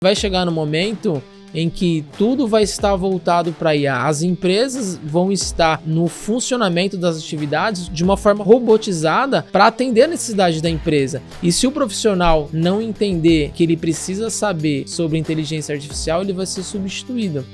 Vai chegar no momento em que tudo vai estar voltado para IA. As empresas vão estar no funcionamento das atividades de uma forma robotizada para atender a necessidade da empresa. E se o profissional não entender que ele precisa saber sobre inteligência artificial, ele vai ser substituído.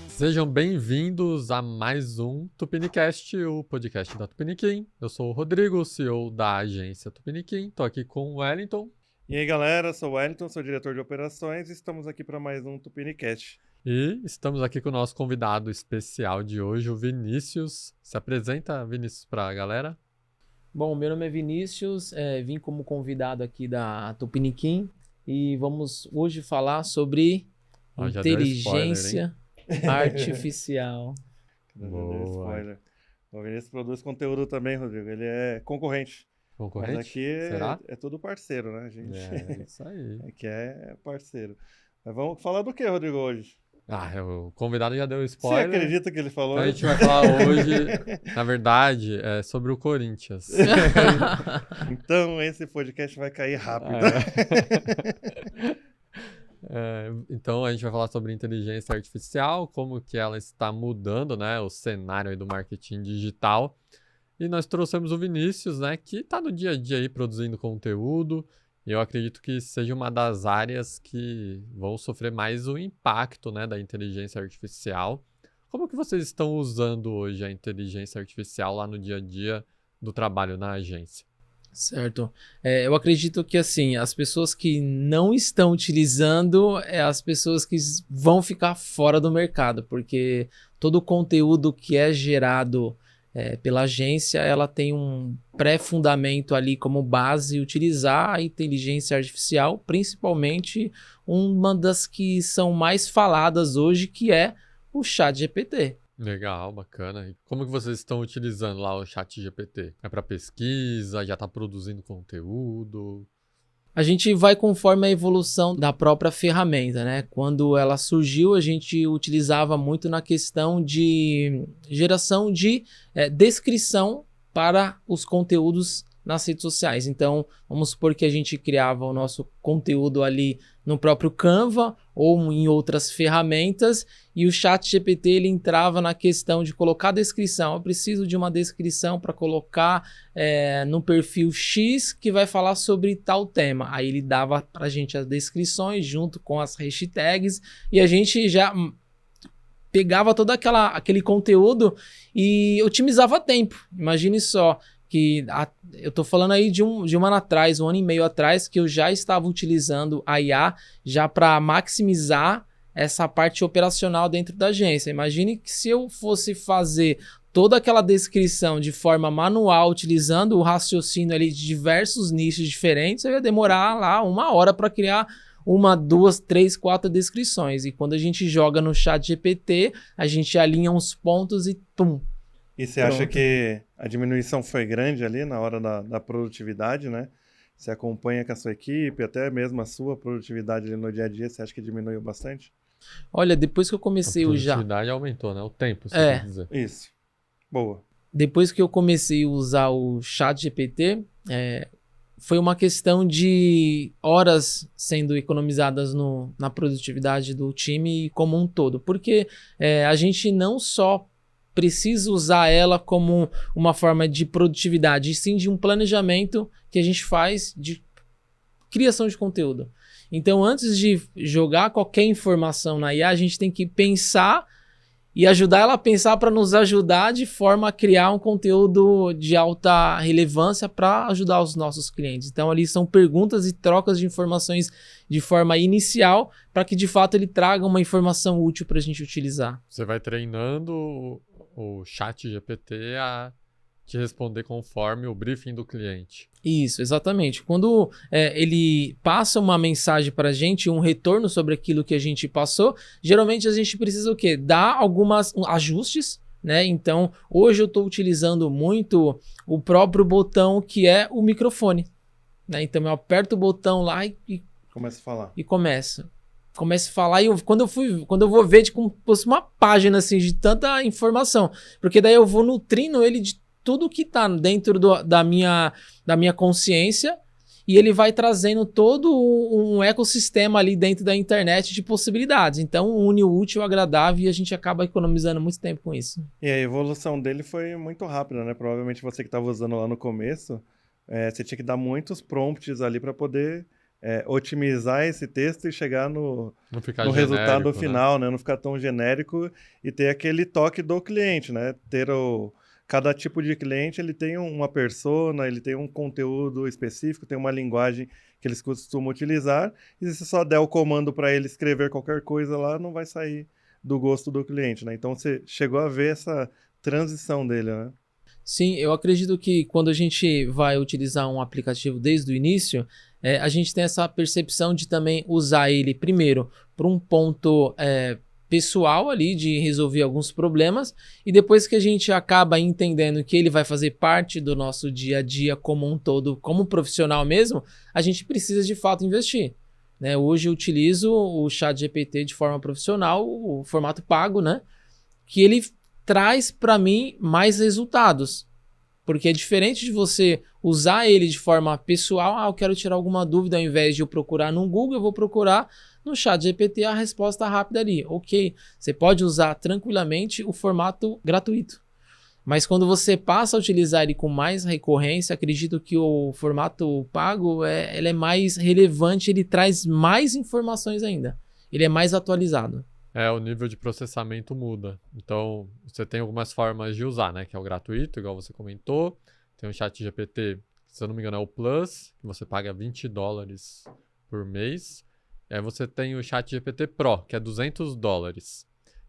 Sejam bem-vindos a mais um Tupinicast, o podcast da Tupiniquim. Eu sou o Rodrigo, CEO da agência Tupiniquim. Estou aqui com o Wellington. E aí, galera, sou o Wellington, sou diretor de operações e estamos aqui para mais um Tupinicast. E estamos aqui com o nosso convidado especial de hoje, o Vinícius. Se apresenta, Vinícius, para a galera. Bom, meu nome é Vinícius, vim como convidado aqui da Tupiniquim e vamos hoje falar sobre inteligência artificial. Spoiler. O Vinícius produz conteúdo também, Rodrigo. Ele é concorrente. Concorrente? Mas aqui é tudo parceiro, né, gente? É isso aí. Aqui é parceiro. Mas vamos falar do que, Rodrigo, hoje? O convidado já deu spoiler. Você acredita que ele falou? A gente vai falar hoje, na verdade, sobre o Corinthians. Então esse podcast vai cair rápido. Então a gente vai falar sobre inteligência artificial, como que ela está mudando, né, o cenário aí do marketing digital. E nós trouxemos o Vinícius, né, que está no dia a dia aí produzindo conteúdo. E eu acredito que seja uma das áreas que vão sofrer mais o impacto, né, da inteligência artificial. Como que vocês estão usando hoje a inteligência artificial lá no dia a dia do trabalho na agência? Certo. Eu acredito que, assim, as pessoas que não estão utilizando as pessoas que vão ficar fora do mercado, porque todo o conteúdo que é gerado pela agência, ela tem um pré-fundamento ali como base utilizar a inteligência artificial, principalmente uma das que são mais faladas hoje, que é o ChatGPT. Legal, bacana. E como que vocês estão utilizando lá o ChatGPT? É para pesquisa? Já está produzindo conteúdo? A gente vai conforme a evolução da própria ferramenta, né? Quando ela surgiu, a gente utilizava muito na questão de geração de descrição para os conteúdos nas redes sociais. Então, vamos supor que a gente criava o nosso conteúdo ali no próprio Canva ou em outras ferramentas e o ChatGPT ele entrava na questão de colocar a descrição. Eu preciso de uma descrição para colocar no perfil X que vai falar sobre tal tema. Aí ele dava para a gente as descrições junto com as hashtags e a gente já pegava todo aquele conteúdo e otimizava tempo. Imagine só. Eu tô falando aí de um ano atrás, um ano e meio atrás, que eu já estava utilizando a IA já para maximizar essa parte operacional dentro da agência. Imagine que se eu fosse fazer toda aquela descrição de forma manual, utilizando o raciocínio ali de diversos nichos diferentes, eu ia demorar lá 1 hora para criar 1, 2, 3, 4 descrições. E quando a gente joga no ChatGPT, a gente alinha uns pontos e pum. E você acha que a diminuição foi grande ali na hora da produtividade, né? Você acompanha com a sua equipe, até mesmo a sua produtividade ali no dia a dia, você acha que diminuiu bastante? Olha, depois que eu comecei a usar... A produtividade aumentou, né? O tempo, você quer dizer. Isso. Boa. Depois que eu comecei a usar o ChatGPT, foi uma questão de horas sendo economizadas na produtividade do time como um todo. Porque a gente não só precisa usar ela como uma forma de produtividade, e sim de um planejamento que a gente faz de criação de conteúdo. Então, antes de jogar qualquer informação na IA, a gente tem que pensar e ajudar ela a pensar para nos ajudar de forma a criar um conteúdo de alta relevância para ajudar os nossos clientes. Então, ali são perguntas e trocas de informações de forma inicial para que, de fato, ele traga uma informação útil para a gente utilizar. Você vai treinando o ChatGPT a te responder conforme o briefing do cliente. Isso, exatamente. Quando ele passa uma mensagem para a gente, um retorno sobre aquilo que a gente passou, geralmente a gente precisa o quê? Dar alguns ajustes, né? Então, hoje eu estou utilizando muito o próprio botão que é o microfone, né? Então, eu aperto o botão lá e começa a falar. E começa a falar e quando eu vou ver, tipo, como se fosse uma página assim de tanta informação, porque daí eu vou nutrindo ele de tudo que está dentro da minha consciência e ele vai trazendo todo um ecossistema ali dentro da internet de possibilidades. Então, une o útil ao agradável e a gente acaba economizando muito tempo com isso. E a evolução dele foi muito rápida, né? Provavelmente você que estava usando lá no começo, você tinha que dar muitos prompts ali para poder otimizar esse texto e chegar no resultado final, né? Não ficar tão genérico e ter aquele toque do cliente, né? Cada tipo de cliente ele tem uma persona, ele tem um conteúdo específico, tem uma linguagem que eles costumam utilizar, e se você só der o comando para ele escrever qualquer coisa lá, não vai sair do gosto do cliente, né? Então você chegou a ver essa transição dele, né? Sim, eu acredito que quando a gente vai utilizar um aplicativo desde o início, a gente tem essa percepção de também usar ele primeiro para um ponto pessoal ali de resolver alguns problemas, e depois que a gente acaba entendendo que ele vai fazer parte do nosso dia a dia como um todo, como profissional mesmo, a gente precisa de fato investir, né? Hoje eu utilizo o ChatGPT de forma profissional, o formato pago, né? Que ele traz para mim mais resultados, porque é diferente de você usar ele de forma pessoal. Eu quero tirar alguma dúvida, ao invés de eu procurar no Google, eu vou procurar no ChatGPT a resposta rápida ali. Ok, você pode usar tranquilamente o formato gratuito, mas quando você passa a utilizar ele com mais recorrência, acredito que o formato pago ele é mais relevante, ele traz mais informações ainda, ele é mais atualizado. O nível de processamento muda. Então, você tem algumas formas de usar, né? Que é o gratuito, igual você comentou. Tem o ChatGPT, se eu não me engano, é o Plus, que você paga $20 por mês. E aí você tem o ChatGPT Pro, que é $200.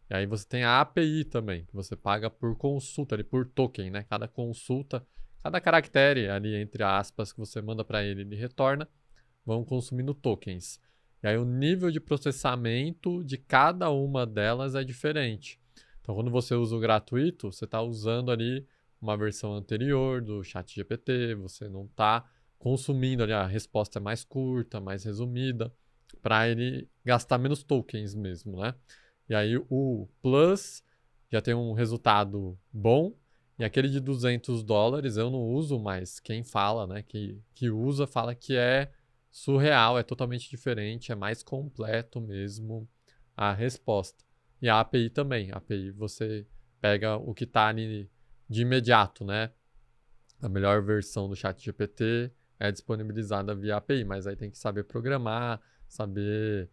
E aí você tem a API também, que você paga por consulta, ali, por token, né? Cada consulta, cada caractere ali, entre aspas, que você manda para ele, ele retorna, vão consumindo tokens. E aí o nível de processamento de cada uma delas é diferente. Então, quando você usa o gratuito, você está usando ali uma versão anterior do ChatGPT, você não está consumindo ali, a resposta é mais curta, mais resumida, para ele gastar menos tokens mesmo, né? E aí o Plus já tem um resultado bom, e aquele de $200 eu não uso mais. Quem fala, né, que usa, fala que é surreal, é totalmente diferente, é mais completo mesmo a resposta. E a API também. A API você pega o que está ali de imediato, né? A melhor versão do ChatGPT é disponibilizada via API, mas aí tem que saber programar, saber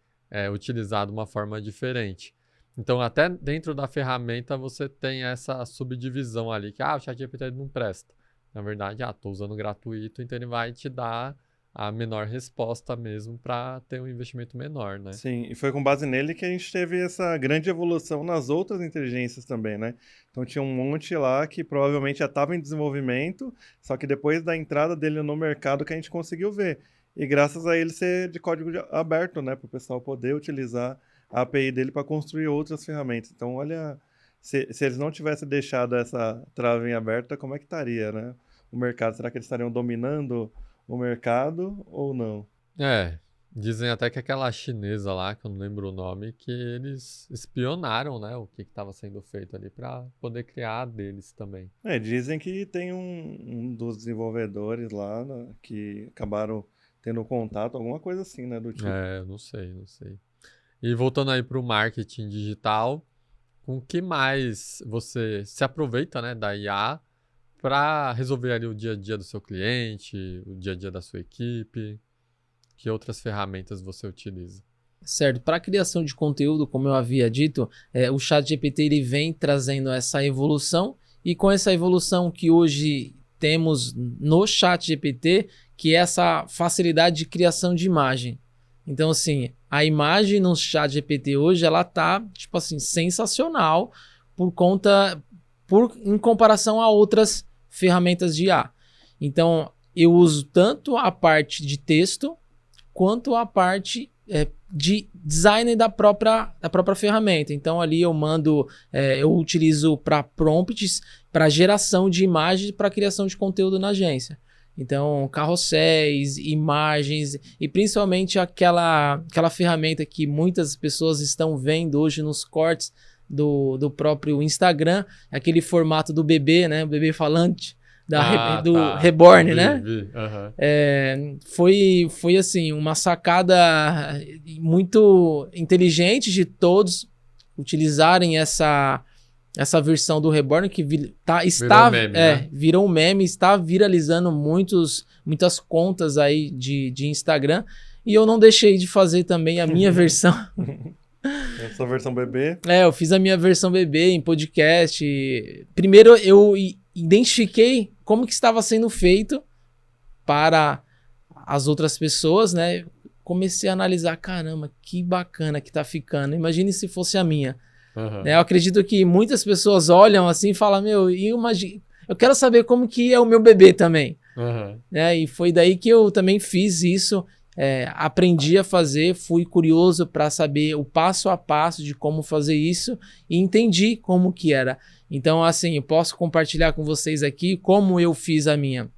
utilizar de uma forma diferente. Então, até dentro da ferramenta você tem essa subdivisão ali, que o ChatGPT não presta. Na verdade, estou usando gratuito, então ele vai te dar a menor resposta mesmo para ter um investimento menor, né? Sim, e foi com base nele que a gente teve essa grande evolução nas outras inteligências também, né? Então tinha um monte lá que provavelmente já estava em desenvolvimento, só que depois da entrada dele no mercado que a gente conseguiu ver. E graças a ele ser de código aberto, né? Para o pessoal poder utilizar a API dele para construir outras ferramentas. Então, olha, se eles não tivessem deixado essa trava em aberta, como é que estaria, né? O mercado, será que eles estariam dominando o mercado ou não? Dizem até que aquela chinesa lá, que eu não lembro o nome, que eles espionaram, né, o que estava sendo feito ali para poder criar a deles também. Dizem que tem um dos desenvolvedores lá, né, que acabaram tendo contato, alguma coisa assim, né, do tipo. Não sei. E voltando aí para o marketing digital, com que mais você se aproveita, né, da IA para resolver ali o dia a dia do seu cliente, o dia a dia da sua equipe? Que outras ferramentas você utiliza? Certo, para a criação de conteúdo, como eu havia dito, o ChatGPT ele vem trazendo essa evolução, e com essa evolução que hoje temos no ChatGPT, que é essa facilidade de criação de imagem. Então, assim, a imagem no ChatGPT hoje, ela tá, tipo assim, sensacional em comparação a outras ferramentas de IA. Então, eu uso tanto a parte de texto quanto a parte de design da própria ferramenta. Então, ali eu utilizo para prompts, para geração de imagens, para criação de conteúdo na agência. Então, carrosséis, imagens e principalmente aquela ferramenta que muitas pessoas estão vendo hoje nos cortes do próprio Instagram, aquele formato do bebê, né? O bebê falante do Reborn, né? Foi assim, uma sacada muito inteligente de todos utilizarem essa versão do Reborn que virou um meme, está viralizando muitas contas aí de Instagram, e eu não deixei de fazer também a minha versão. Sua versão bebê? Eu fiz a minha versão bebê em podcast. Primeiro eu identifiquei como que estava sendo feito para as outras pessoas, né? Comecei a analisar, caramba, que bacana que tá ficando. Imagine se fosse a minha. Eu acredito que muitas pessoas olham assim e falam, eu quero saber como que é o meu bebê também. E foi daí que eu também fiz isso. Aprendi a fazer, fui curioso para saber o passo a passo de como fazer isso e entendi como que era. Então, assim, eu posso compartilhar com vocês aqui como eu fiz a minha.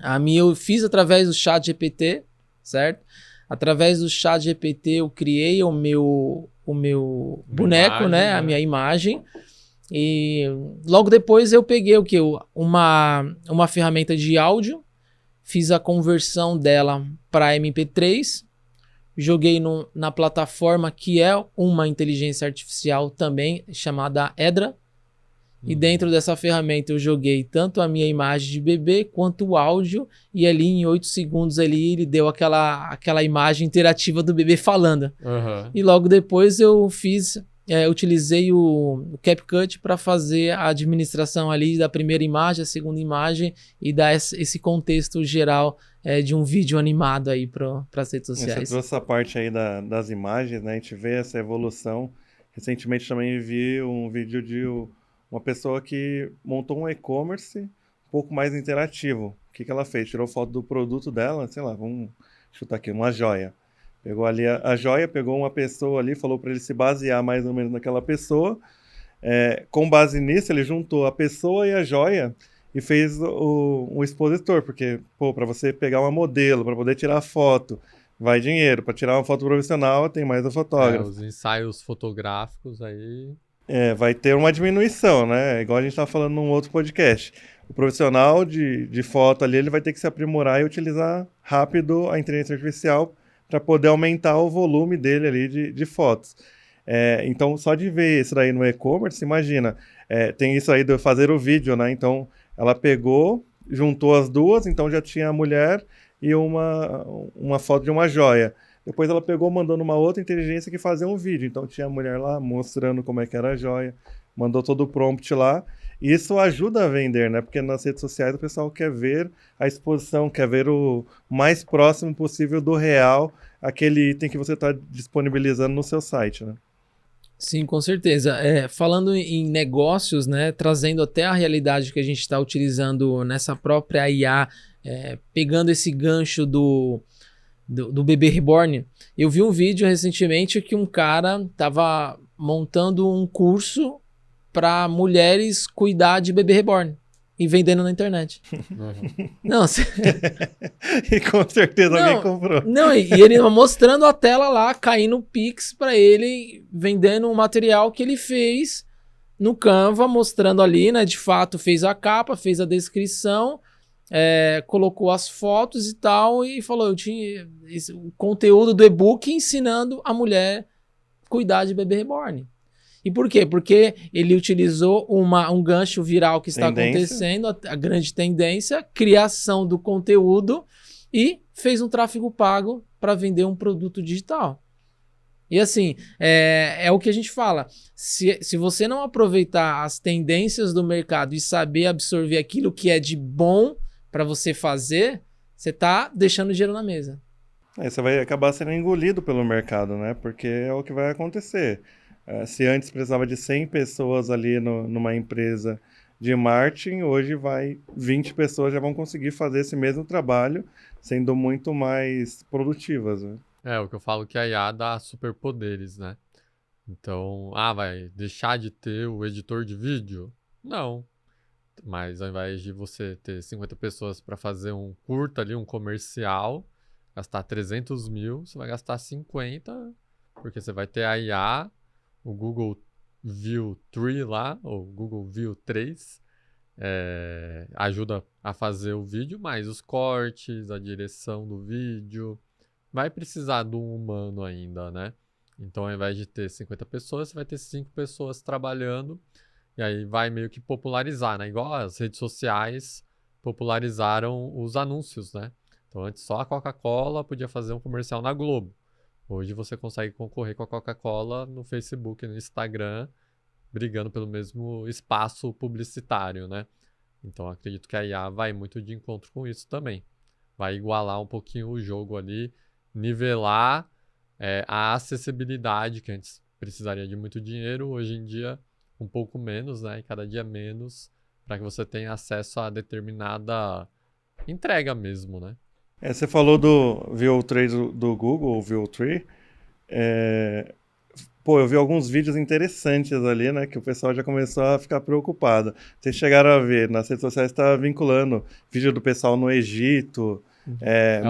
A minha eu fiz através do ChatGPT, certo? Através do ChatGPT eu criei o meu boneco, imagem, né? A minha imagem. E logo depois eu peguei uma ferramenta de áudio, fiz a conversão dela para MP3, joguei na plataforma que é uma inteligência artificial também, chamada Edra. E dentro dessa ferramenta eu joguei tanto a minha imagem de bebê quanto o áudio, e ali em 8 segundos ali ele deu aquela imagem interativa do bebê falando. E logo depois eu utilizei o CapCut para fazer a administração ali da primeira imagem, a segunda imagem, e dar esse contexto geral de um vídeo animado aí para as redes sociais. Você trouxe essa parte aí das imagens, né? A gente vê essa evolução. Recentemente também vi um vídeo de uma pessoa que montou um e-commerce um pouco mais interativo. O que ela fez? Tirou foto do produto dela, sei lá, vamos chutar aqui, uma joia. Pegou ali a joia, pegou uma pessoa ali, falou para ele se basear mais ou menos naquela pessoa. Com base nisso, ele juntou a pessoa e a joia e fez um expositor, porque, para você pegar uma modelo, para poder tirar foto, vai dinheiro. Para tirar uma foto profissional, tem mais o fotógrafo. Os ensaios fotográficos aí... vai ter uma diminuição, né? Igual a gente estava falando num outro podcast. O profissional de foto ali, ele vai ter que se aprimorar e utilizar rápido a inteligência artificial para poder aumentar o volume dele ali de fotos. Então, só de ver isso daí no e-commerce, imagina, tem isso aí de fazer o vídeo, né? Então, ela pegou, juntou as duas, então já tinha a mulher e uma foto de uma joia. Depois ela pegou, mandou numa outra inteligência que fazia um vídeo. Então tinha a mulher lá mostrando como é que era a joia, mandou todo o prompt lá. E isso ajuda a vender, né? Porque nas redes sociais o pessoal quer ver a exposição, quer ver o mais próximo possível do real, aquele item que você está disponibilizando no seu site, né? Sim, com certeza. Falando em negócios, né? Trazendo até a realidade que a gente está utilizando nessa própria IA, pegando esse gancho do bebê reborn, eu vi um vídeo recentemente que um cara estava montando um curso para mulheres cuidar de bebê reborn e vendendo na internet. Não, e com certeza alguém comprou. Não, e ele mostrando a tela lá, caindo o Pix para ele, vendendo um material que ele fez no Canva, mostrando ali, né? De fato, fez a capa, fez a descrição, colocou as fotos e tal, e falou, eu tinha o conteúdo do e-book ensinando a mulher cuidar de bebê reborn. E por quê? Porque ele utilizou um gancho viral que está acontecendo, a grande tendência, criação do conteúdo, e fez um tráfego pago para vender um produto digital. E assim, é o que a gente fala, se você não aproveitar as tendências do mercado e saber absorver aquilo que é de bom para você fazer, você está deixando dinheiro na mesa. Você vai acabar sendo engolido pelo mercado, né? Porque é o que vai acontecer. Se antes precisava de 100 pessoas ali numa empresa de marketing, hoje 20 pessoas já vão conseguir fazer esse mesmo trabalho, sendo muito mais produtivas, né? O que eu falo que a IA dá superpoderes, né? Então, vai deixar de ter o editor de vídeo? Não. Mas ao invés de você ter 50 pessoas para fazer um curta ali, um comercial, gastar 300 mil, você vai gastar 50, porque você vai ter a IA, o Google View 3 lá, ou Google View 3, ajuda a fazer o vídeo, mas os cortes, a direção do vídeo, vai precisar de um humano ainda, né? Então, ao invés de ter 50 pessoas, você vai ter 5 pessoas trabalhando, e aí vai meio que popularizar, né? Igual as redes sociais popularizaram os anúncios, né? Então, antes só a Coca-Cola podia fazer um comercial na Globo. Hoje você consegue concorrer com a Coca-Cola no Facebook, no Instagram, brigando pelo mesmo espaço publicitário, né? Então, acredito que a IA vai muito de encontro com isso também. Vai igualar um pouquinho o jogo ali, nivelar a acessibilidade, que antes precisaria de muito dinheiro, hoje em dia um pouco menos, né? E cada dia menos, para que você tenha acesso a determinada entrega mesmo, né? Você falou do VO3 do Google, o VO3. Eu vi alguns vídeos interessantes ali, né? Que o pessoal já começou a ficar preocupado. Vocês chegaram a ver, nas redes sociais está vinculando vídeo do pessoal no Egito,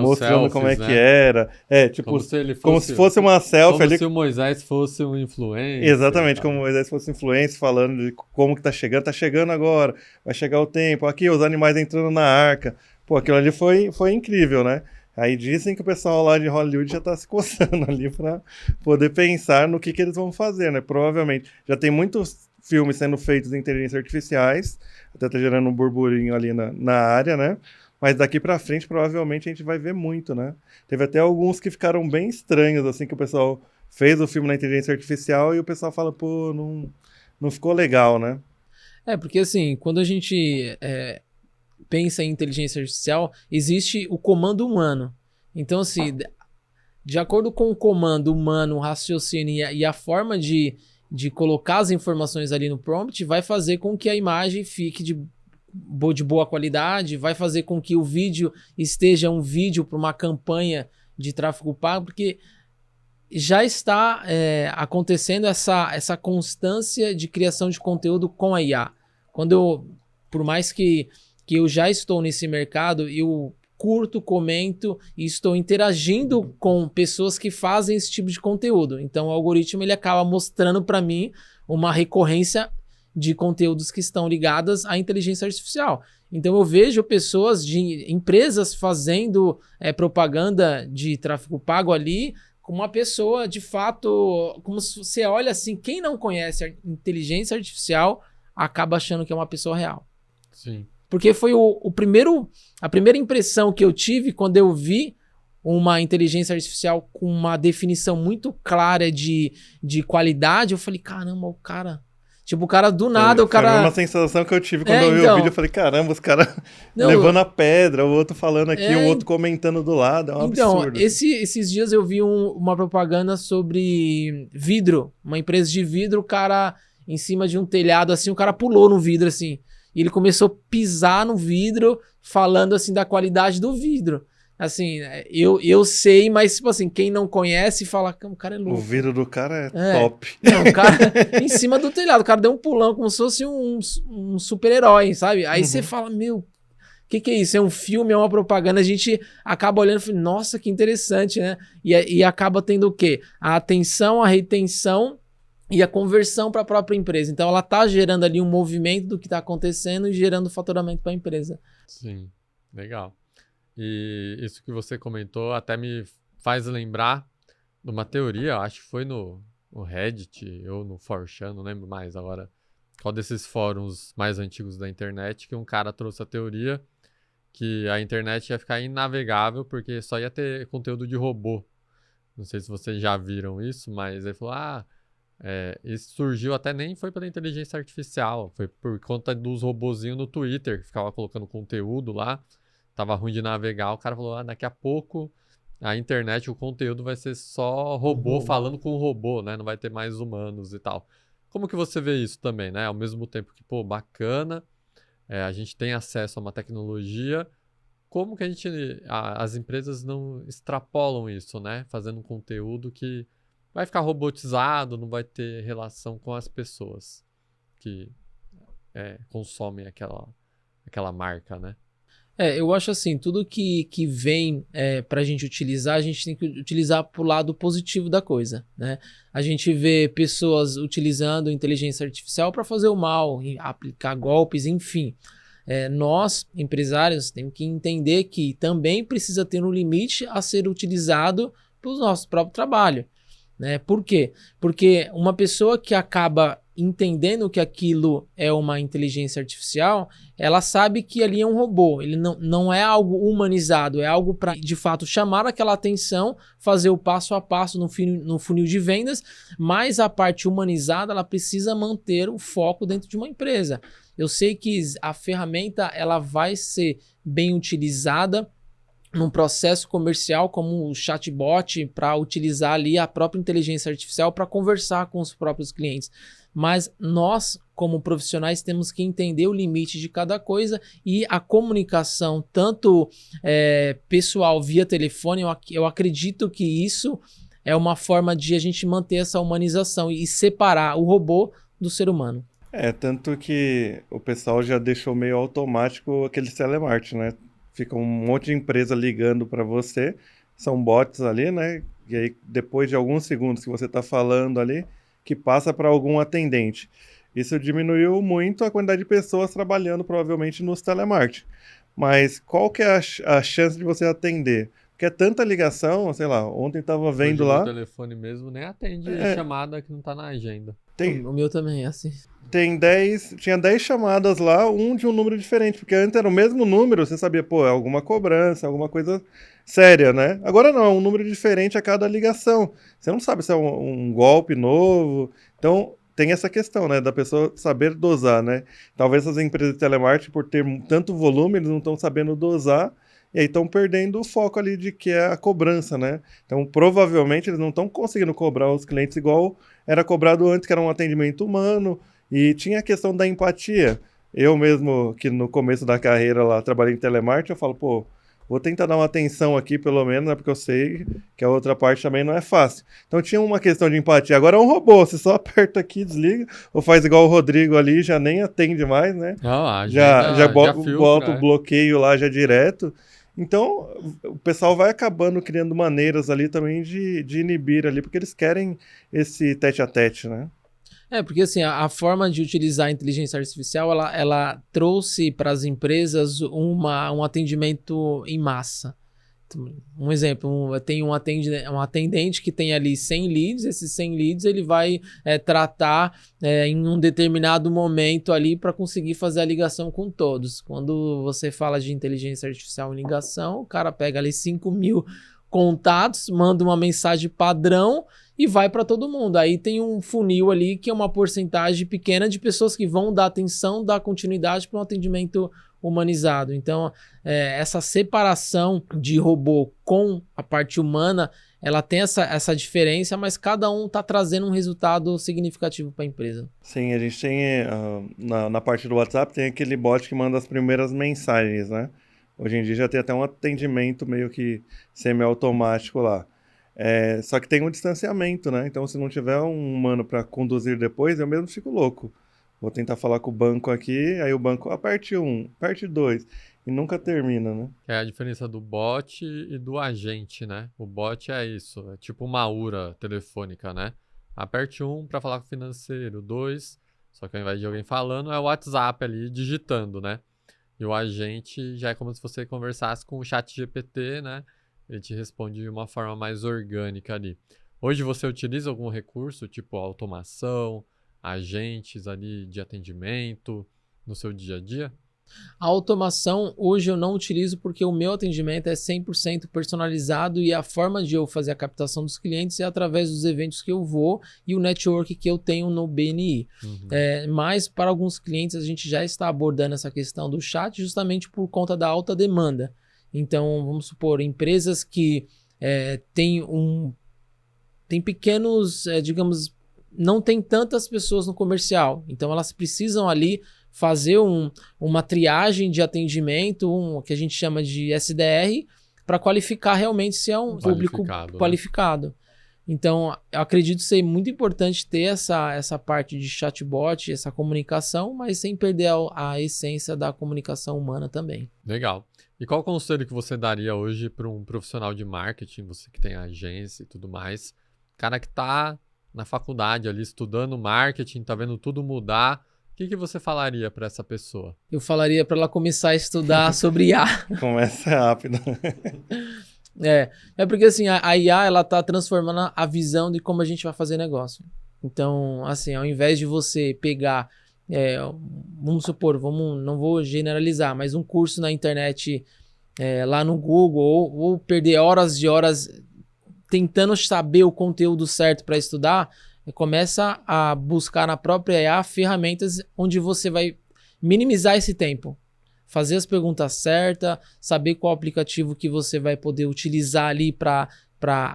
mostrando selfies, como é que era. Tipo, como se fosse uma selfie como ali. Como se o Moisés fosse um influencer. Exatamente, como o Moisés fosse influencer, falando de como que tá chegando agora, vai chegar o tempo, aqui os animais entrando na arca. Aquilo ali foi incrível, né? Aí dizem que o pessoal lá de Hollywood já tá se coçando ali para poder pensar no que eles vão fazer, né? Provavelmente já tem muitos filmes sendo feitos em inteligência artificiais, até tá gerando um burburinho ali na área, né? Mas daqui para frente provavelmente a gente vai ver muito, né? Teve até alguns que ficaram bem estranhos, assim, que o pessoal fez o filme na inteligência artificial e o pessoal fala, pô, não ficou legal, né? Porque assim, quando a gente pensa em inteligência artificial, existe o comando humano. Então, assim, de acordo com o comando humano, o raciocínio e a forma de colocar as informações ali no prompt, vai fazer com que a imagem fique de boa qualidade, vai fazer com que o vídeo esteja um vídeo para uma campanha de tráfego pago, porque já está acontecendo essa constância de criação de conteúdo com a IA. Por mais que eu já estou nesse mercado, eu curto, comento e estou interagindo com pessoas que fazem esse tipo de conteúdo. Então o algoritmo ele acaba mostrando para mim uma recorrência de conteúdos que estão ligadas à inteligência artificial. Então eu vejo pessoas de empresas fazendo propaganda de tráfego pago ali, com uma pessoa de fato, como se você olha assim, quem não conhece a inteligência artificial acaba achando que é uma pessoa real. Sim. Porque foi a primeira impressão que eu tive quando eu vi uma inteligência artificial com uma definição muito clara de qualidade. Eu falei, caramba, o cara... Tipo, o cara do nada, Foi a mesma sensação que eu tive quando eu vi o vídeo. Eu falei, caramba, os caras levando a pedra, o outro falando aqui, o outro comentando do lado. É um absurdo. Esses dias eu vi uma propaganda sobre vidro. Uma empresa de vidro, o cara em cima de um telhado, assim, o cara pulou no vidro, assim. E ele começou a pisar no vidro, falando, assim, da qualidade do vidro. Assim, eu sei, mas, tipo assim, quem não conhece fala, o cara é louco. O vidro do cara é top. Não, o cara em cima do telhado, o cara deu um pulão como se fosse um super-herói, sabe? Aí você fala, meu, o que é isso? É um filme, é uma propaganda? A gente acaba olhando e fala, nossa, que interessante, né? E acaba tendo o quê? A atenção, a retenção e a conversão para a própria empresa. Então ela tá gerando ali um movimento do que está acontecendo e gerando faturamento para a empresa. Sim, legal. E isso que você comentou até me faz lembrar de uma teoria, acho que foi no Reddit ou no 4chan, não lembro mais agora qual desses fóruns mais antigos da internet, que um cara trouxe a teoria que a internet ia ficar inavegável porque só ia ter conteúdo de robô. Não sei se vocês já viram isso, mas ele falou, isso surgiu até nem foi pela inteligência artificial, foi por conta dos robozinhos no Twitter, que ficava colocando conteúdo lá, tava ruim de navegar, o cara falou, daqui a pouco a internet, o conteúdo vai ser só robô falando com robô, né? Não vai ter mais humanos e tal. Como que você vê isso também, né? Ao mesmo tempo que, bacana, a gente tem acesso a uma tecnologia, como que as empresas não extrapolam isso, né? Fazendo um conteúdo que vai ficar robotizado, não vai ter relação com as pessoas que consomem aquela marca, né? Eu acho assim, tudo que vem para a gente utilizar, a gente tem que utilizar pro lado positivo da coisa, né? A gente vê pessoas utilizando inteligência artificial para fazer o mal, aplicar golpes, enfim. Nós, empresários, temos que entender que também precisa ter um limite a ser utilizado para o nosso próprio trabalho, né? Por quê? Porque uma pessoa que acaba entendendo que aquilo é uma inteligência artificial, ela sabe que ali é um robô, ele não é algo humanizado, é algo para, de fato, chamar aquela atenção, fazer o passo a passo no funil de vendas, mas a parte humanizada, ela precisa manter o foco dentro de uma empresa. Eu sei que a ferramenta ela vai ser bem utilizada num processo comercial como o chatbot para utilizar ali a própria inteligência artificial para conversar com os próprios clientes. Mas nós, como profissionais, temos que entender o limite de cada coisa e a comunicação, tanto pessoal via telefone, eu acredito que isso é uma forma de a gente manter essa humanização e separar o robô do ser humano. Tanto que o pessoal já deixou meio automático aquele telemarketing, né? Fica um monte de empresa ligando para você, são bots ali, né? E aí, depois de alguns segundos que você está falando ali, que passa para algum atendente. Isso diminuiu muito a quantidade de pessoas trabalhando, provavelmente, nos telemarketing. Mas qual que é a chance de você atender? Porque é tanta ligação, sei lá, ontem estava vendo lá... O telefone mesmo nem atende chamada que não está na agenda. O meu também é assim. Tinha 10 chamadas lá, um de um número diferente, porque antes era o mesmo número, você sabia, é alguma cobrança, alguma coisa séria, né? Agora não, é um número diferente a cada ligação. Você não sabe se é um golpe novo. Então, tem essa questão, né, da pessoa saber dosar, né? Talvez essas empresas de telemarketing, por ter tanto volume, eles não estão sabendo dosar, e aí estão perdendo o foco ali de que é a cobrança, né? Então, provavelmente, eles não estão conseguindo cobrar os clientes igual era cobrado antes, que era um atendimento humano, e tinha a questão da empatia. Eu mesmo, que no começo da carreira lá, trabalhei em telemarketing, eu falo, vou tentar dar uma atenção aqui, pelo menos, né, porque eu sei que a outra parte também não é fácil. Então tinha uma questão de empatia. Agora é um robô, você só aperta aqui, desliga, ou faz igual o Rodrigo ali, já nem atende mais, né? Já bota o bloqueio lá já direto. Então, o pessoal vai acabando criando maneiras ali também de inibir ali, porque eles querem esse tete-a-tete, né? Porque assim, a forma de utilizar a inteligência artificial, ela trouxe para as empresas um atendimento em massa. Um exemplo, tem um atendente que tem ali 100 leads, esses 100 leads ele vai tratar em um determinado momento ali para conseguir fazer a ligação com todos. Quando você fala de inteligência artificial em ligação, o cara pega ali 5.000 contatos, manda uma mensagem padrão e vai para todo mundo. Aí tem um funil ali que é uma porcentagem pequena de pessoas que vão dar atenção, dar continuidade para um atendimento humanizado. Então, essa separação de robô com a parte humana, ela tem essa diferença, mas cada um está trazendo um resultado significativo para a empresa. Sim, a gente tem, na parte do WhatsApp, tem aquele bot que manda as primeiras mensagens, né? Hoje em dia já tem até um atendimento meio que semi-automático lá. Só que tem um distanciamento, né? Então, se não tiver um humano para conduzir depois, eu mesmo fico louco. Vou tentar falar com o banco aqui, aí o banco, parte 1, parte 2, e nunca termina, né? É a diferença do bot e do agente, né? O bot é isso, é tipo uma URA telefônica, né? Aperte 1 para falar com o financeiro, 2, só que ao invés de alguém falando, é o WhatsApp ali digitando, né? E o agente já é como se você conversasse com o chat GPT, né? Ele te responde de uma forma mais orgânica ali. Hoje você utiliza algum recurso, tipo automação, agentes ali de atendimento no seu dia a dia? A automação hoje eu não utilizo porque o meu atendimento é 100% personalizado e a forma de eu fazer a captação dos clientes é através dos eventos que eu vou e o network que eu tenho no BNI. Mas para alguns clientes a gente já está abordando essa questão do chat justamente por conta da alta demanda. Então, vamos supor, empresas que têm pequenos, digamos, não tem tantas pessoas no comercial. Então, elas precisam ali fazer uma triagem de atendimento, que a gente chama de SDR, para qualificar realmente se é um público qualificado. Então, eu acredito ser muito importante ter essa parte de chatbot, essa comunicação, mas sem perder a essência da comunicação humana também. Legal. E qual conselho que você daria hoje para um profissional de marketing, você que tem agência e tudo mais, cara que está na faculdade ali estudando marketing, tá vendo tudo mudar, o que você falaria para essa pessoa? Eu falaria para ela começar a estudar sobre IA. Começa rápido. É porque assim, a IA, ela tá transformando a visão de como a gente vai fazer negócio. Então, assim, ao invés de você pegar, vamos supor, não vou generalizar, mas um curso na internet lá no Google, ou perder horas e horas tentando saber o conteúdo certo para estudar, começa a buscar na própria IA ferramentas onde você vai minimizar esse tempo. Fazer as perguntas certas, saber qual aplicativo que você vai poder utilizar ali para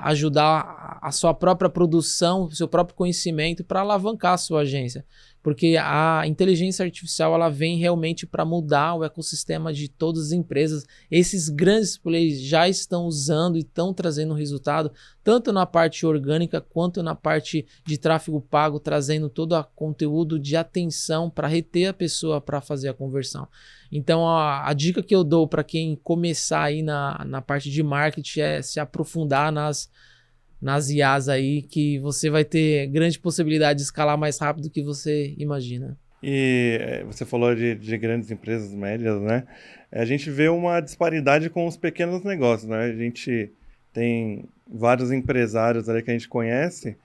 ajudar a sua própria produção, o seu próprio conhecimento, para alavancar a sua agência. Porque a inteligência artificial ela vem realmente para mudar o ecossistema de todas as empresas. Esses grandes players já estão usando e estão trazendo resultado, tanto na parte orgânica quanto na parte de tráfego pago, trazendo todo o conteúdo de atenção para reter a pessoa para fazer a conversão. Então, a dica que eu dou para quem começar aí na parte de marketing é se aprofundar nas IAs aí, que você vai ter grande possibilidade de escalar mais rápido do que você imagina. E você falou de grandes empresas médias, né? A gente vê uma disparidade com os pequenos negócios, né? A gente tem vários empresários ali que a gente conhece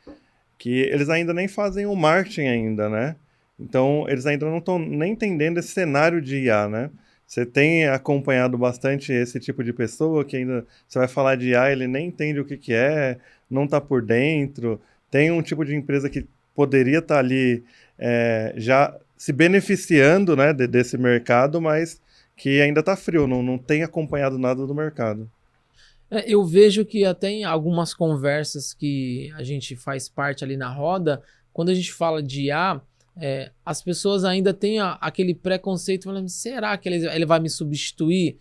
que eles ainda nem fazem o marketing ainda, né? Então, eles ainda não estão nem entendendo esse cenário de IA, né? Você tem acompanhado bastante esse tipo de pessoa que ainda você vai falar de IA, ele nem entende o que é, não está por dentro. Tem um tipo de empresa que poderia estar ali já se beneficiando, né, desse mercado, mas que ainda está frio, não tem acompanhado nada do mercado. Eu vejo que até em algumas conversas que a gente faz parte ali na roda, quando a gente fala de IA, as pessoas ainda têm aquele preconceito, falando, será que ele vai me substituir?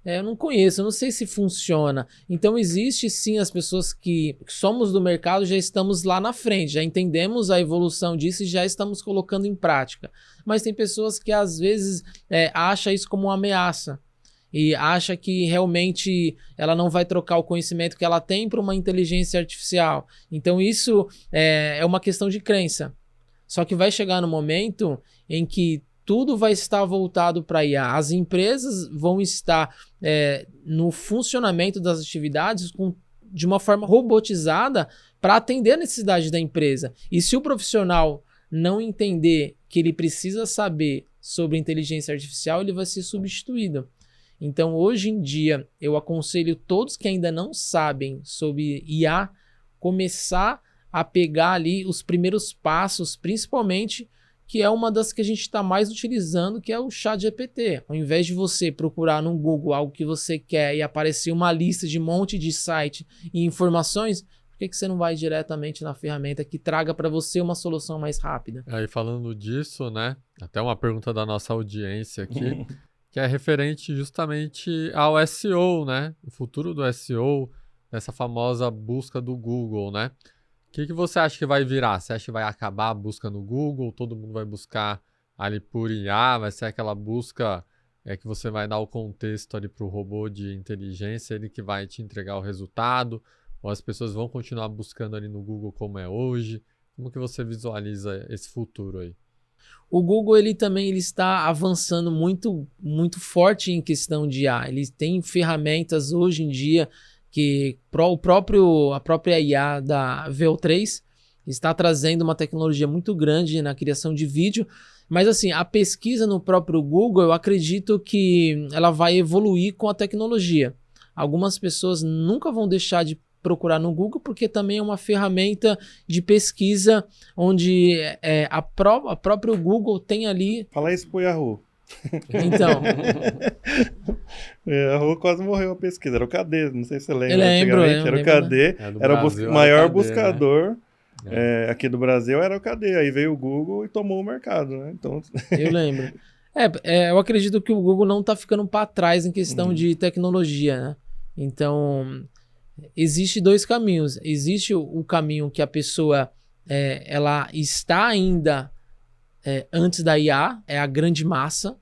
Eu não conheço, eu não sei se funciona. Então existe sim as pessoas que somos do mercado, já estamos lá na frente, já entendemos a evolução disso e já estamos colocando em prática. Mas tem pessoas que às vezes acham isso como uma ameaça e acha que realmente ela não vai trocar o conhecimento que ela tem para uma inteligência artificial. Então isso é uma questão de crença. Só que vai chegar no momento em que tudo vai estar voltado para IA. As empresas vão estar no funcionamento das atividades de uma forma robotizada para atender a necessidade da empresa. E se o profissional não entender que ele precisa saber sobre inteligência artificial, ele vai ser substituído. Então, hoje em dia, eu aconselho todos que ainda não sabem sobre IA começar a pegar ali os primeiros passos, principalmente, que é uma das que a gente está mais utilizando, que é o ChatGPT. Ao invés de você procurar no Google algo que você quer e aparecer uma lista de um monte de site e informações, por que você não vai diretamente na ferramenta que traga para você uma solução mais rápida? Aí falando disso, né, até uma pergunta da nossa audiência aqui, que é referente justamente ao SEO, né, o futuro do SEO, essa famosa busca do Google, né? O que você acha que vai virar? Você acha que vai acabar a busca no Google? Todo mundo vai buscar ali por IA? Vai ser aquela busca que você vai dar o contexto ali para o robô de inteligência, ele que vai te entregar o resultado? Ou as pessoas vão continuar buscando ali no Google como é hoje? Como que você visualiza esse futuro aí? O Google ele está avançando muito, muito forte em questão de IA. Ele tem ferramentas hoje em dia que a própria IA da VO3 está trazendo uma tecnologia muito grande na criação de vídeo, mas assim, a pesquisa no próprio Google, eu acredito que ela vai evoluir com a tecnologia. Algumas pessoas nunca vão deixar de procurar no Google, porque também é uma ferramenta de pesquisa onde a próprio Google tem ali... Fala isso pro Yahoo. Então... Yahoo quase morreu a pesquisa, era o KD, não sei se você lembra. Eu lembro, era o KD, era o maior buscador aqui do Brasil, era o KD, aí veio o Google e tomou o mercado, né? Então... Eu lembro. Eu acredito que o Google não está ficando para trás em questão de tecnologia, né? Então, existe dois caminhos. Existe o caminho que a pessoa ela está ainda antes da IA, é a grande massa,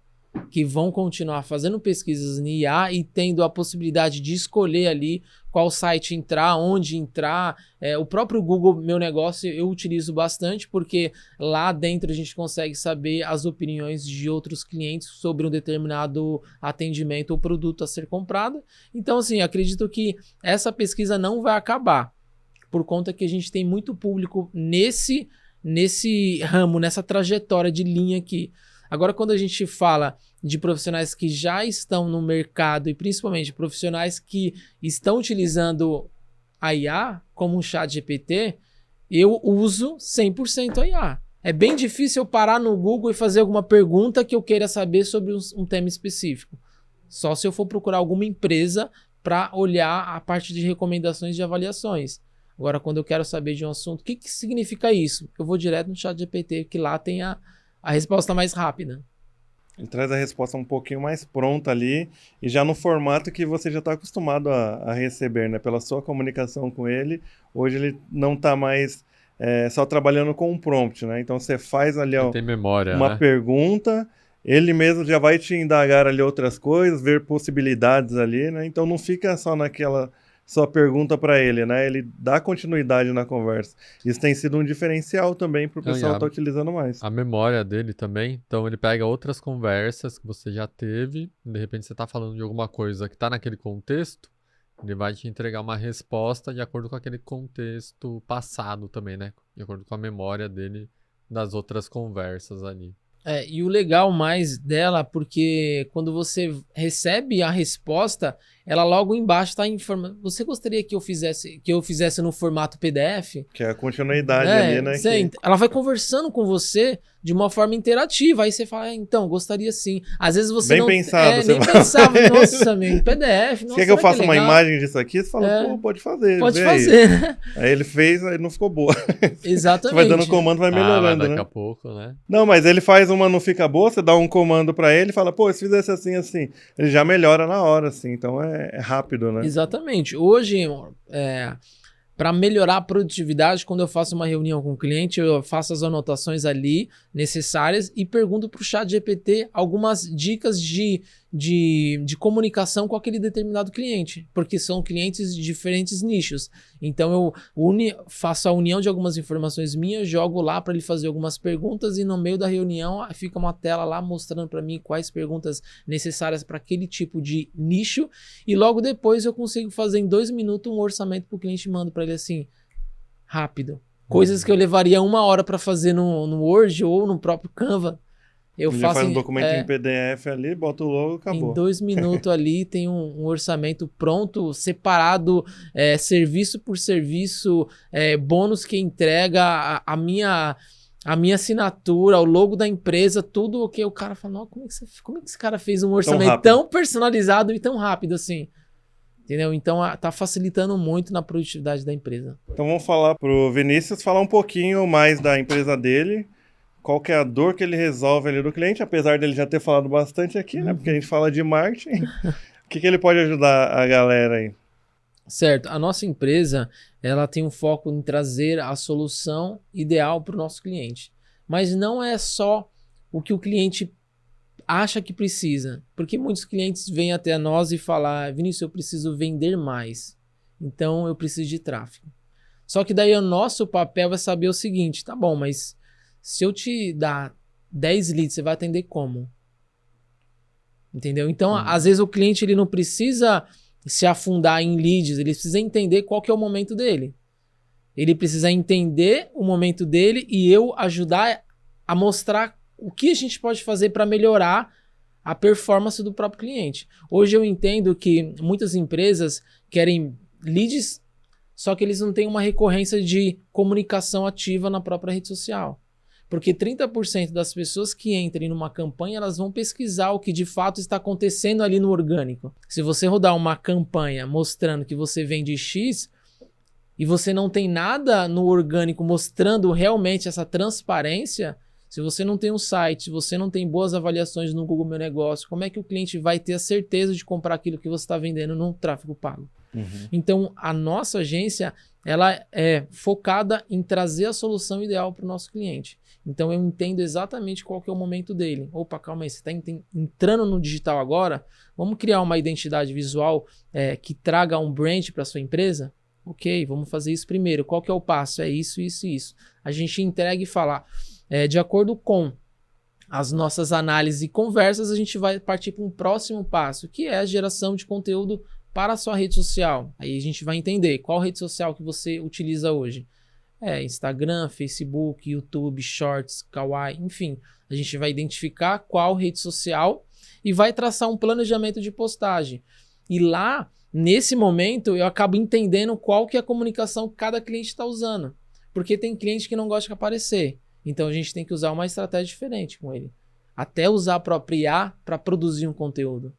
que vão continuar fazendo pesquisas em IA e tendo a possibilidade de escolher ali qual site entrar, onde entrar. O próprio Google Meu Negócio eu utilizo bastante, porque lá dentro a gente consegue saber as opiniões de outros clientes sobre um determinado atendimento ou produto a ser comprado. Então, assim, acredito que essa pesquisa não vai acabar, por conta que a gente tem muito público nesse ramo, nessa trajetória de linha aqui. Agora, quando a gente fala de profissionais que já estão no mercado e principalmente profissionais que estão utilizando a IA como um chat GPT, eu uso 100% a IA. É bem difícil eu parar no Google e fazer alguma pergunta que eu queira saber sobre um tema específico. Só se eu for procurar alguma empresa para olhar a parte de recomendações e avaliações. Agora, quando eu quero saber de um assunto, o que significa isso? Eu vou direto no chat GPT, que lá tem a resposta mais rápida. Ele traz a resposta um pouquinho mais pronta ali e já no formato que você já está acostumado a receber, né? Pela sua comunicação com ele. Hoje ele não está mais só trabalhando com um prompt, né? Então você faz ali tem memória, uma pergunta, ele mesmo já vai te indagar ali outras coisas, ver possibilidades ali, né? Então não fica só naquela sua pergunta para ele, né? Ele dá continuidade na conversa. Isso tem sido um diferencial também para o pessoal estar utilizando mais. A memória dele também, então ele pega outras conversas que você já teve, de repente você está falando de alguma coisa que está naquele contexto, ele vai te entregar uma resposta de acordo com aquele contexto passado também, né? De acordo com a memória dele das outras conversas ali. E o legal mais dela, porque quando você recebe a resposta, ela logo embaixo está informando. Você gostaria que eu fizesse no formato PDF? Que é a continuidade ali, né? Ela vai conversando com você de uma forma interativa. Aí você fala, então, gostaria sim. Às vezes você bem pensado, nem pensava. Nossa, meu, em PDF. Nossa, quer que eu faça uma imagem disso aqui? Você fala, pô, pode fazer. Pode fazer. Aí ele fez, aí não ficou boa. Exatamente. Você vai dando comando, vai melhorando, daqui a pouco, né? Não, mas ele faz uma não fica boa, você dá um comando pra ele e fala, pô, se fizesse assim, assim, ele já melhora na hora, assim. Então é rápido, né? Exatamente. Hoje, para melhorar a produtividade, quando eu faço uma reunião com o cliente, eu faço as anotações ali necessárias e pergunto para o chat GPT algumas dicas de comunicação com aquele determinado cliente, porque são clientes de diferentes nichos. Então eu faço a união de algumas informações minhas, jogo lá para ele fazer algumas perguntas e no meio da reunião fica uma tela lá mostrando para mim quais perguntas necessárias para aquele tipo de nicho e logo depois eu consigo fazer em 2 minutos um orçamento para o cliente e mando para ele assim, rápido. Coisas que eu levaria 1 hora para fazer no Word ou no próprio Canva. Ele faz um documento em PDF ali, bota o logo, acabou. Em 2 minutos ali tem um orçamento pronto, separado, serviço por serviço, bônus que entrega, a minha assinatura, o logo da empresa, tudo o que o cara fala, não, como é que esse cara fez um orçamento tão personalizado e tão rápido assim? Entendeu? Então tá facilitando muito na produtividade da empresa. Então vamos falar pro Vinícius, falar um pouquinho mais da empresa dele. Qual que é a dor que ele resolve ali do cliente, apesar dele já ter falado bastante aqui, né? Porque a gente fala de marketing. O que ele pode ajudar a galera aí? Certo. A nossa empresa, ela tem um foco em trazer a solução ideal para o nosso cliente. Mas não é só o que o cliente acha que precisa. Porque muitos clientes vêm até nós e falam, Vinícius, eu preciso vender mais. Então, eu preciso de tráfego. Só que daí o nosso papel é saber o seguinte, tá bom, mas se eu te dar 10 leads, você vai atender como? Entendeu? Então, às vezes o cliente ele não precisa se afundar em leads, ele precisa entender qual que é o momento dele. Ele precisa entender o momento dele e eu ajudar a mostrar o que a gente pode fazer para melhorar a performance do próprio cliente. Hoje eu entendo que muitas empresas querem leads, só que eles não têm uma recorrência de comunicação ativa na própria rede social. Porque 30% das pessoas que entrem numa campanha, elas vão pesquisar o que de fato está acontecendo ali no orgânico. Se você rodar uma campanha mostrando que você vende X e você não tem nada no orgânico mostrando realmente essa transparência, se você não tem um site, se você não tem boas avaliações no Google Meu Negócio, como é que o cliente vai ter a certeza de comprar aquilo que você está vendendo no tráfego pago? Então, a nossa agência, ela é focada em trazer a solução ideal para o nosso cliente. Então, eu entendo exatamente qual que é o momento dele. Opa, calma aí, você está entrando no digital agora? Vamos criar uma identidade visual que traga um brand para sua empresa? Ok, vamos fazer isso primeiro. Qual que é o passo? É isso, isso e isso. A gente entrega e fala, de acordo com as nossas análises e conversas, a gente vai partir para um próximo passo, que é a geração de conteúdo para a sua rede social. Aí a gente vai entender qual rede social que você utiliza hoje. Instagram, Facebook, YouTube, Shorts, Kawaii, enfim. A gente vai identificar qual rede social e vai traçar um planejamento de postagem. E lá, nesse momento, eu acabo entendendo qual que é a comunicação que cada cliente está usando. Porque tem cliente que não gosta de aparecer. Então a gente tem que usar uma estratégia diferente com ele. Até usar a própria IA para produzir um conteúdo.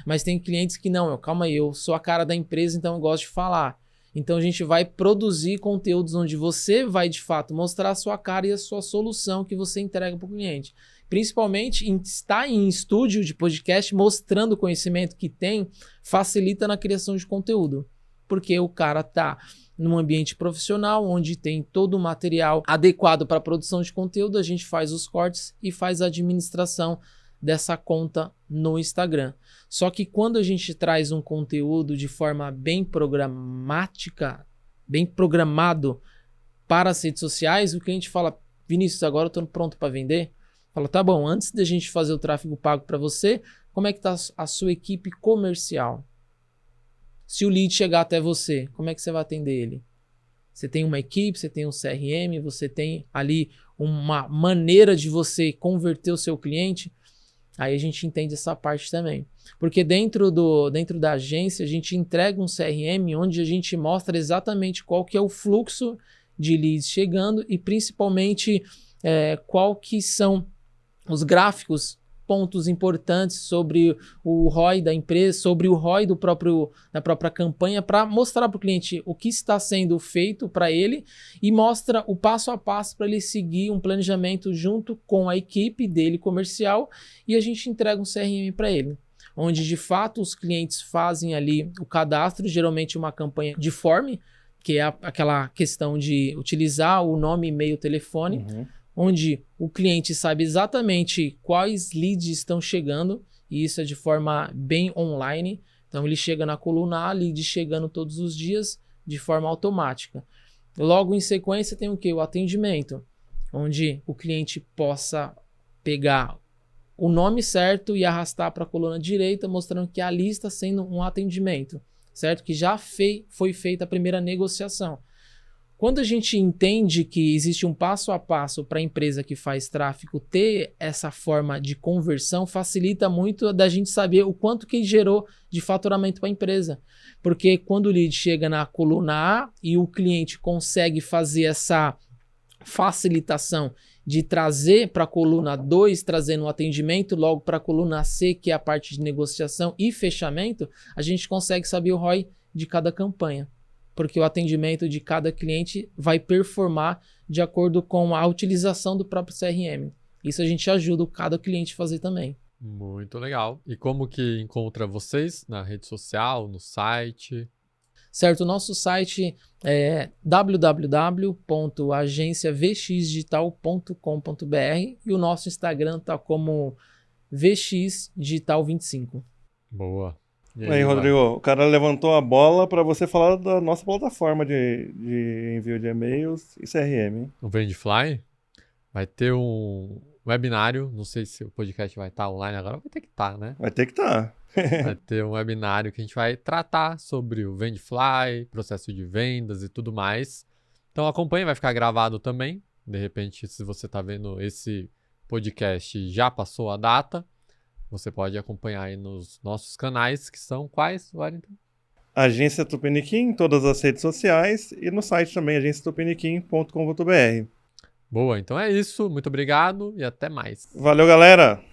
Mas tem clientes que não, calma aí, eu sou a cara da empresa, então eu gosto de falar. Então a gente vai produzir conteúdos onde você vai de fato mostrar a sua cara e a sua solução que você entrega para o cliente. Principalmente estar em estúdio de podcast mostrando o conhecimento que tem facilita na criação de conteúdo. Porque o cara está num ambiente profissional onde tem todo o material adequado para a produção de conteúdo, a gente faz os cortes e faz a administração dessa conta no Instagram. Só que quando a gente traz um conteúdo de forma bem programática, bem programado para as redes sociais, o cliente fala, Vinícius, agora eu estou pronto para vender. Fala, tá bom, antes da gente fazer o tráfego pago para você, como é que está a sua equipe comercial? Se o lead chegar até você, como é que você vai atender ele? Você tem uma equipe, você tem um CRM, você tem ali uma maneira de você converter o seu cliente. Aí a gente entende essa parte também. Porque dentro da agência, a gente entrega um CRM onde a gente mostra exatamente qual que é o fluxo de leads chegando e principalmente qual que são os gráficos, pontos importantes sobre o ROI da empresa, sobre o ROI da própria campanha, para mostrar para o cliente o que está sendo feito para ele e mostra o passo a passo para ele seguir um planejamento junto com a equipe dele comercial e a gente entrega um CRM para ele, onde de fato os clientes fazem ali o cadastro, geralmente uma campanha de form, que é aquela questão de utilizar o nome, e-mail, telefone, onde o cliente sabe exatamente quais leads estão chegando, e isso é de forma bem online. Então ele chega na coluna A, leads chegando todos os dias de forma automática. Logo em sequência tem o quê? O atendimento, onde o cliente possa pegar o nome certo e arrastar para a coluna direita, mostrando que ali está sendo um atendimento, certo? Que já foi feita a primeira negociação. Quando a gente entende que existe um passo a passo para a empresa que faz tráfego ter essa forma de conversão, facilita muito da gente saber o quanto que gerou de faturamento para a empresa. Porque quando o lead chega na coluna A e o cliente consegue fazer essa facilitação de trazer para a coluna 2, trazendo um atendimento, logo para a coluna C, que é a parte de negociação e fechamento, a gente consegue saber o ROI de cada campanha. Porque o atendimento de cada cliente vai performar de acordo com a utilização do próprio CRM. Isso a gente ajuda cada cliente a fazer também. Muito legal. E como que encontra vocês na rede social, no site? Certo, o nosso site é www.agenciavxdigital.com.br e o nosso Instagram está como VXDigital25. Boa. E aí, Rodrigo, o cara levantou a bola para você falar da nossa plataforma de envio de e-mails e CRM. Hein? O Vendfly vai ter um webinário, não sei se o podcast vai estar online agora, vai ter que estar, né? Vai ter que estar. Vai ter um webinário que a gente vai tratar sobre o Vendfly, processo de vendas e tudo mais. Então acompanha, vai ficar gravado também. De repente, se você está vendo esse podcast, já passou a data. Você pode acompanhar aí nos nossos canais, que são quais, Wellington? Agência Tupiniquim, em todas as redes sociais e no site também, agenciatupiniquim.com.br. Boa, então é isso. Muito obrigado e até mais. Valeu, galera!